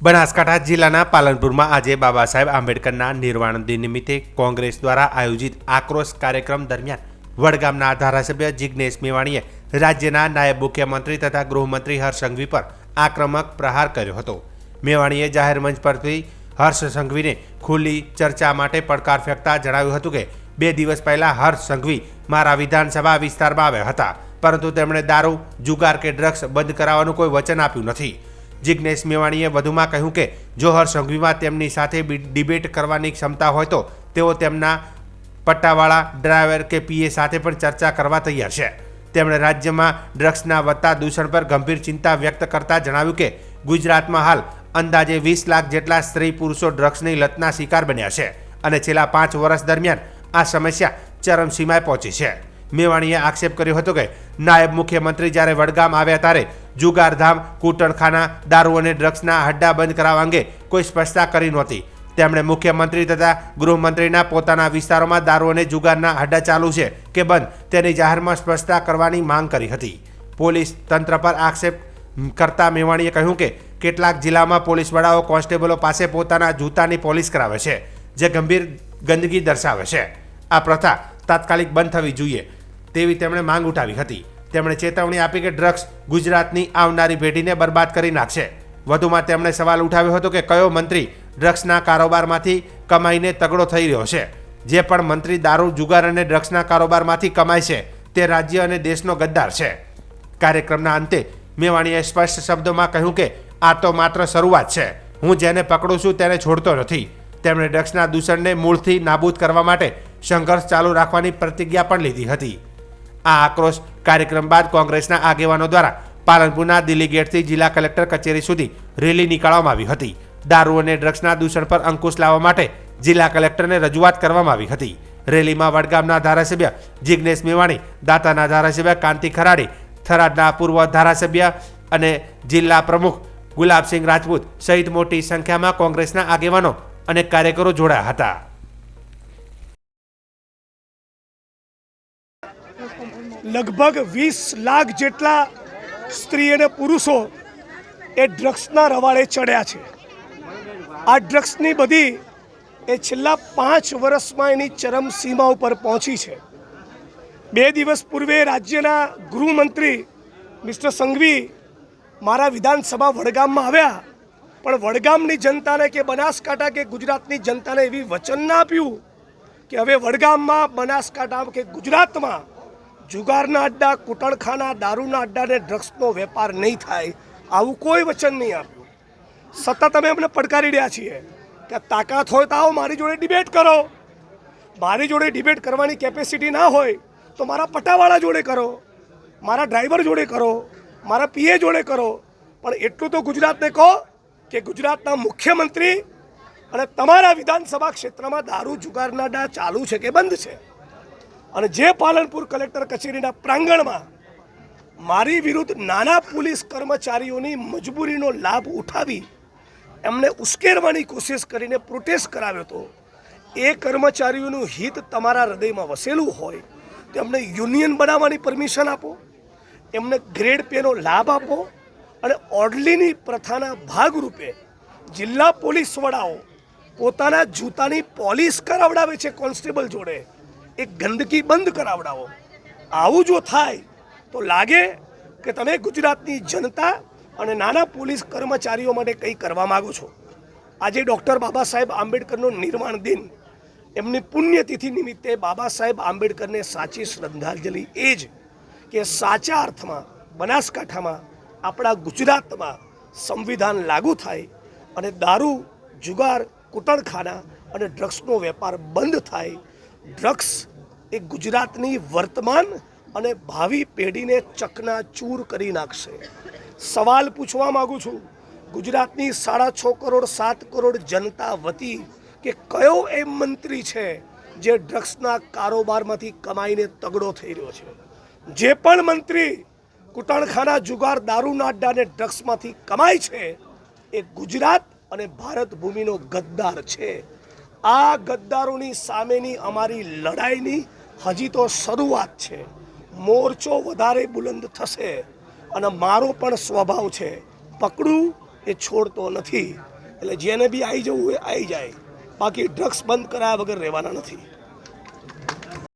બનાસકાંઠા જિલ્લાના પાલનપુરમાં આજે બાબા સાહેબ આંબેડકરના નિર્વાણ દિન નિમિત્તે કોંગ્રેસ દ્વારા આયોજિત આક્રોશ કાર્યક્રમ દરમિયાન વડગામના ધારાસભ્ય જિગ્નેશ મેવાણીએ રાજ્યના નાયબ મુખ્યમંત્રી તથા ગૃહમંત્રી હર્ષ સંઘવી પર આક્રમક પ્રહાર કર્યો હતો। મેવાણીએ જાહેર મંચ પરથી હર્ષ સંઘવીને ખુલ્લી ચર્ચા માટે પડકાર ફેંકતા જણાવ્યું હતું કે 2 દિવસ પહેલા હર્ષ સંઘવી મારા વિધાનસભા વિસ્તારમાં આવ્યા હતા, પરંતુ તેમણે દારૂ, જુગાર કે ડ્રગ્સ બંધ કરાવવાનું કોઈ વચન આપ્યું નથી। જિગ્નેશ મેવાણીએ વધુમાં કહ્યું કે જો હર્ષ સંઘવીમાં તેમની સાથે ડિબેટ કરવાની ક્ષમતા હોય તો તેઓ તેમના પટ્ટાવાળા, ડ્રાઈવર કે પીએ સાથે પણ ચર્ચા કરવા તૈયાર છે। તેમણે રાજ્યમાં ડ્રગ્સના વધતા દૂષણ પર ગંભીર ચિંતા વ્યક્ત કરતા જણાવ્યું કે ગુજરાતમાં હાલ અંદાજે 20 લાખ જેટલા સ્ત્રી પુરુષો ડ્રગ્સની લતના શિકાર બન્યા છે અને છેલ્લા 5 વર્ષ દરમિયાન આ સમસ્યા ચરમસીમાએ પહોંચી છે। મેવાણીએ આક્ષેપ કર્યો હતો કે નાયબ મુખ્યમંત્રી જ્યારે વડગામ આવ્યા ત્યારે જુગારધામ, કૂટણખાના, દારૂ અને ડ્રગ્સના અડ્ડા બંધ કરાવવા અંગે કોઈ સ્પષ્ટતા કરી નહોતી। તેમણે મુખ્યમંત્રી તથા ગૃહમંત્રીના પોતાના વિસ્તારોમાં દારૂ અને જુગારના અડ્ડા ચાલુ છે કે બંધ તેની જાહેરમાં સ્પષ્ટતા કરવાની માંગ કરી હતી। પોલીસ તંત્ર પર આક્ષેપ કરતા મેવાણીએ કહ્યું કે કેટલાક જિલ્લામાં પોલીસ વડાઓ કોન્સ્ટેબલો પાસે પોતાના જૂતાની પોલિશ કરાવે છે, જે ગંભીર ગંદકી દર્શાવે છે। આ પ્રથા તાત્કાલિક બંધ થવી જોઈએ તેવી તેમણે માંગ ઉઠાવી હતી। તેમણે ચેતવણી આપી કે ડ્રગ્સ ગુજરાતની આવનારી પેઢીને બરબાદ કરી નાખશે। વધુમાં તેમણે સવાલ ઉઠાવ્યો હતો કે કયો મંત્રી ડ્રગ્સના કારોબારમાંથી કમાઈને તગડો થઈ રહ્યો છે। જે પણ મંત્રી દારૂ, જુગાર અને ડ્રગ્સના કારોબારમાંથી કમાય છે તે રાજ્ય અને દેશનો ગદ્દાર છે। કાર્યક્રમના અંતે મેવાણીએ સ્પષ્ટ શબ્દોમાં કહ્યું કે આ તો માત્ર શરૂઆત છે, હું જેને પકડું છું તેને છોડતો નથી। તેમણે ડ્રગ્સના દૂષણને મૂળથી નાબૂદ કરવા માટે સંઘર્ષ ચાલુ રાખવાની પ્રતિજ્ઞા પણ લીધી હતી। આ આક્રોશ કાર્યક્રમ બાદ કોંગ્રેસના આગેવાનો દ્વારા પાલનપુરના દિલ્હી ગેટથી જિલ્લા કલેક્ટર કચેરી સુધી રેલી નીકાળવામાં આવી હતી। દારૂ અને ડ્રગ્સના દૂષણ પર અંકુશ લાવવા માટે જિલ્લા કલેક્ટરને રજૂઆત કરવામાં આવી હતી। રેલીમાં વડગામના ધારાસભ્ય જિગ્નેશ મેવાણી, દાંતાના ધારાસભ્ય કાંતિ ખરાડી, થરાદના પૂર્વ ધારાસભ્ય અને જિલ્લા પ્રમુખ ગુલાબસિંહ રાજપૂત સહિત મોટી સંખ્યામાં કોંગ્રેસના આગેવાનો અને કાર્યકરો જોડાયા હતા। લગભગ 20 લાખ જેટલા સ્ત્રી અને પુરુષો એ ડ્રગ્સના રવાડે ચડ્યા છે। આ ડ્રગ્સની બધી એ છેલ્લા 5 વર્ષમાં એની ચરમસીમા ઉપર પહોંચી છે। 2 દિવસ પૂર્વે રાજ્યના ગૃહમંત્રી મિસ્ટર સંઘવી મારા વિધાનસભા વડગામમાં આવ્યા, પણ વડગામની જનતાને કે બનાસકાંઠા કે ગુજરાતની જનતાને એવી વચન ના આપ્યું કે હવે વડગામમાં, બનાસકાંઠા કે ગુજરાતમાં જુગારના અડ્ડા, કૂટણખાના, દારૂના અડ્ડા અને ડ્રગ્સનો વેપાર નહીં થાય, આવું કોઈ વચન નહીં આપ્યું। સતત અમે અમને પડકારી રહ્યા છીએ કે તાકાત હોય તો આવો મારી જોડે ડિબેટ કરો। મારી જોડે ડિબેટ કરવાની કેપેસિટી ના હોય તો મારા પટ્ટાવાળા જોડે કરો, મારા ડ્રાઈવર જોડે કરો, મારા પીએ જોડે કરો, પણ એટલું તો ગુજરાતને કહો કે ગુજરાતના મુખ્યમંત્રી અને તમારા વિધાનસભા ક્ષેત્રમાં દારૂ, જુગારના અડ્ડા ચાલુ છે કે બંધ છે। અને જે પાલનપુર કલેક્ટર કચેરીના પ્રાંગણમાં મારી વિરુદ્ધ નાના પોલીસ કર્મચારીઓની મજબૂરીનો લાભ ઉઠાવી એમને ઉશ્કેરવાની કોશિશ કરીને પ્રોટેસ્ટ કરાવ્યો હતો, એ કર્મચારીઓનું હિત તમારા હૃદયમાં વસેલું હોય તો એમને યુનિયન બનાવવાની પરમિશન આપો, એમને ગ્રેડ પેનો લાભ આપો અને ઓર્ડલીની પ્રથાના ભાગરૂપે જિલ્લા પોલીસ વડાઓ પોતાના જૂતાની પોલિશ કરાવડાવે છે કોન્સ્ટેબલ જોડે, એ ગંદકી બંધ કરાવડાવો। આવું જો થાય તો લાગે કે તમે ગુજરાતની જનતા અને નાના પોલીસ કર્મચારીઓ માટે કંઈ કરવા માગો છો। આજે ડૉક્ટર બાબા સાહેબ આંબેડકરનો નિર્વાણ દિન, એમની પુણ્યતિથિ નિમિત્તે બાબા સાહેબ આંબેડકરને સાચી શ્રદ્ધાંજલિ એ જ કે સાચા અર્થમાં બનાસકાંઠામાં, આપણા ગુજરાતમાં સંવિધાન લાગુ થાય અને દારૂ, જુગાર, કૂટણખાના અને ડ્રગ્સનો વેપાર બંધ થાય। ડ્રગ્સ એ ગુજરાતની વર્તમાન અને ભાવિ પેઢીને ચકનાચૂર કરી નાખશે। સવાલ પૂછવા માગું છું ગુજરાતની 6.5 કરોડ 7 કરોડ જનતા વતી કે કયો એ મંત્રી છે જે ડ્રગ્સના કારોબારમાંથી કમાઈને તગડો થઈ રહ્યો છે? જે પણ મંત્રી કૂટણખાના, જુગાર, દારૂના અડ્ડા અને ડ્રગ્સમાંથી કમાય છે એ ગુજરાત અને ભારત ભૂમિનો ગદ્દાર છે। આ ગદ્દારોની સામેની અમારી લડાઈની હજી તો શરૂઆત છે। મોરચો વધારે બુલંદ થશે અને મારો પણ સ્વભાવ છે પકડું એ છોડતો નથી. એટલે જેને બી આવી જવું હોય આવી જાય, બાકી ડ્રગ્સ બંધ કરાયા વગર રહેવાના નથી.